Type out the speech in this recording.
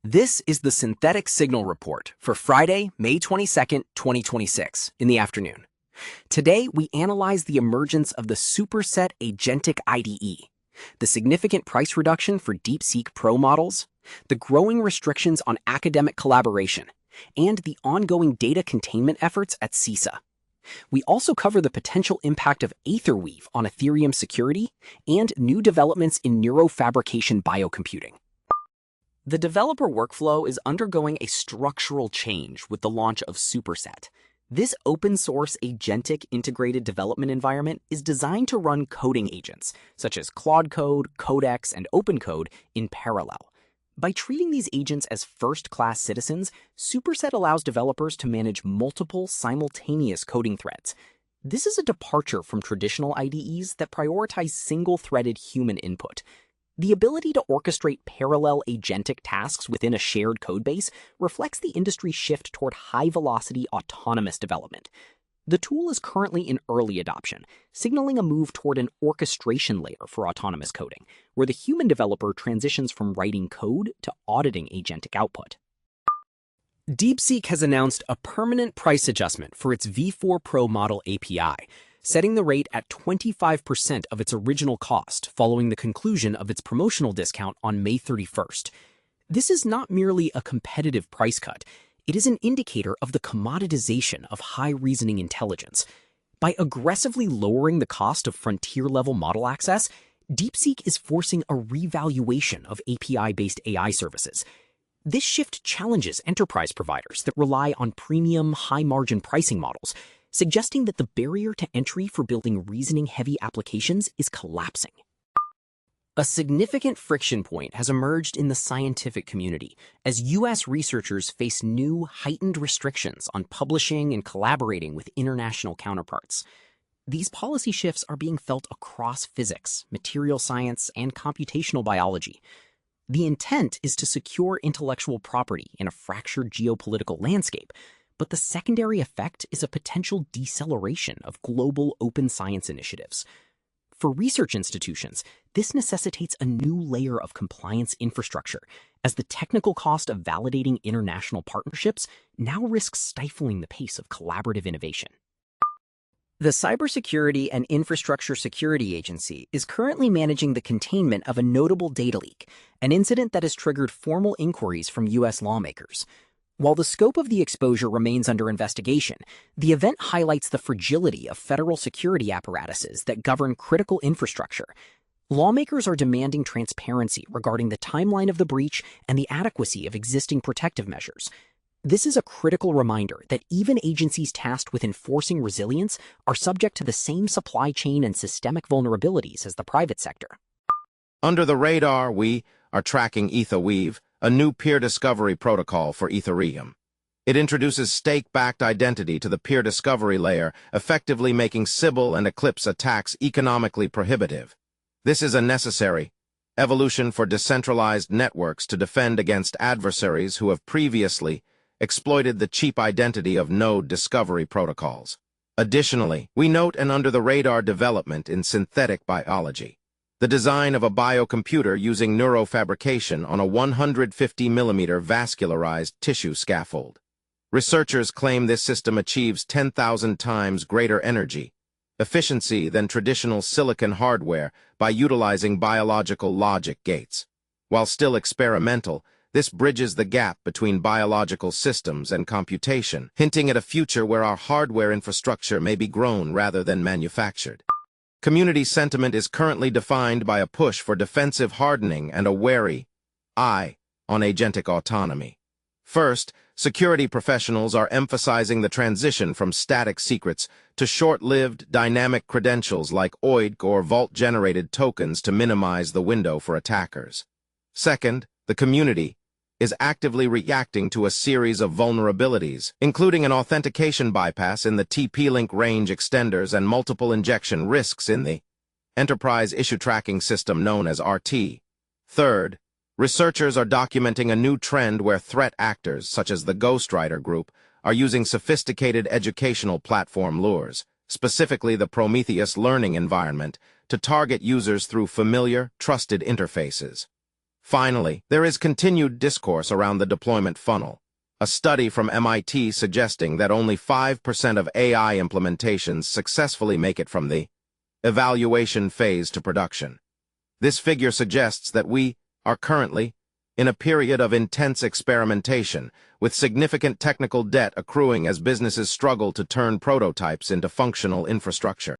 This is the Synthetic Signal Report for Friday, May 22nd, 2026, in the afternoon. Today, we analyze the emergence of the Superset Agentic IDE, the significant price reduction for DeepSeek Pro models, the growing restrictions on academic collaboration, and the ongoing data containment efforts at CISA. We also cover the potential impact of AetherWeave on Ethereum security and new developments in neurofabrication biocomputing. The developer workflow is undergoing a structural change with the launch of Superset. This open-source agentic integrated development environment is designed to run coding agents, such as Claude Code, Codex, and OpenCode, in parallel. By treating these agents as first-class citizens, Superset allows developers to manage multiple simultaneous coding threads. This is a departure from traditional IDEs that prioritize single-threaded human input. The ability to orchestrate parallel agentic tasks within a shared codebase reflects the industry's shift toward high-velocity autonomous development. The tool is currently in early adoption, signaling a move toward an orchestration layer for autonomous coding, where the human developer transitions from writing code to auditing agentic output. DeepSeek has announced a permanent price adjustment for its V4 Pro model API, setting the rate at 25% of its original cost following the conclusion of its promotional discount on May 31st. This is not merely a competitive price cut, it is an indicator of the commoditization of high-reasoning intelligence. By aggressively lowering the cost of frontier-level model access, DeepSeek is forcing a revaluation of API-based AI services. This shift challenges enterprise providers that rely on premium, high-margin pricing models, suggesting that the barrier to entry for building reasoning-heavy applications is collapsing. A significant friction point has emerged in the scientific community as U.S. researchers face new, heightened restrictions on publishing and collaborating with international counterparts. These policy shifts are being felt across physics, material science, and computational biology. The intent is to secure intellectual property in a fractured geopolitical landscape, but the secondary effect is a potential deceleration of global open science initiatives. For research institutions, this necessitates a new layer of compliance infrastructure, as the technical cost of validating international partnerships now risks stifling the pace of collaborative innovation. The Cybersecurity and Infrastructure Security Agency is currently managing the containment of a notable data leak, an incident that has triggered formal inquiries from U.S. lawmakers. While the scope of the exposure remains under investigation, the event highlights the fragility of federal security apparatuses that govern critical infrastructure. Lawmakers are demanding transparency regarding the timeline of the breach and the adequacy of existing protective measures. This is a critical reminder that even agencies tasked with enforcing resilience are subject to the same supply chain and systemic vulnerabilities as the private sector. Under the radar, we are tracking AetherWeave, a new peer discovery protocol for Ethereum. It introduces stake-backed identity to the peer discovery layer, effectively making Sybil and Eclipse attacks economically prohibitive. This is a necessary evolution for decentralized networks to defend against adversaries who have previously exploited the cheap identity of node discovery protocols. Additionally, we note an under-the-radar development in synthetic biology. The design of a biocomputer using neurofabrication on a 150mm vascularized tissue scaffold. Researchers claim this system achieves 10,000 times greater energy efficiency than traditional silicon hardware by utilizing biological logic gates. While still experimental, this bridges the gap between biological systems and computation, hinting at a future where our hardware infrastructure may be grown rather than manufactured. Community sentiment is currently defined by a push for defensive hardening and a wary eye on agentic autonomy. First, security professionals are emphasizing the transition from static secrets to short-lived, dynamic credentials like OIDC or vault-generated tokens to minimize the window for attackers. Second, the community is actively reacting to a series of vulnerabilities, including an authentication bypass in the TP-Link range extenders and multiple injection risks in the Enterprise Issue Tracking System known as RT. Third, researchers are documenting a new trend where threat actors, such as the Ghostwriter Group, are using sophisticated educational platform lures, specifically the Prometheus learning environment, to target users through familiar, trusted interfaces. Finally, there is continued discourse around the deployment funnel. A study from MIT suggesting that only 5% of AI implementations successfully make it from the evaluation phase to production. This figure suggests that we are currently in a period of intense experimentation, with significant technical debt accruing as businesses struggle to turn prototypes into functional infrastructure.